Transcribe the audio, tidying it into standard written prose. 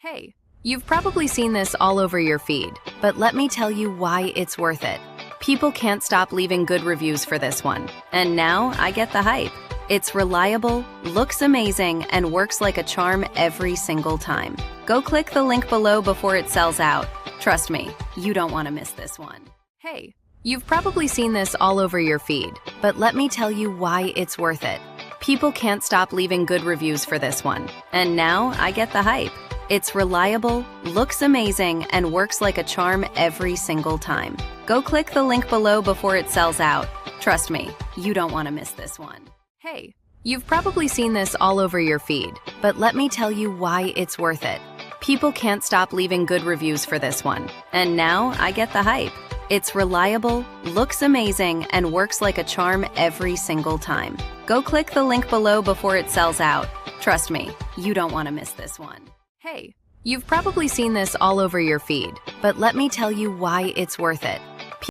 Hey, you've probably seen this all over your feed, but let me tell you why it's worth it. People can't stop leaving good reviews for this one, and now I get the hype. It's reliable, looks amazing, and works like a charm every single time. Go click the link below before it sells out. Trust me, you don't want to miss this one. Hey, you've probably seen this all over your feed, but let me tell you why it's worth it. People can't stop leaving good reviews for this one, and now I get the hype. It's reliable, looks amazing, and works like a charm every single time. Go click the link below before it sells out. Trust me, you don't want to miss this one. Hey, you've probably seen this all over your feed, but let me tell you why it's worth it. People can't stop leaving good reviews for this one, and now I get the hype. It's reliable, looks amazing, and works like a charm every single time. Go click the link below before it sells out. Trust me, you don't want to miss this one. Hey, you've probably seen this all over your feed, but let me tell you why it's worth it.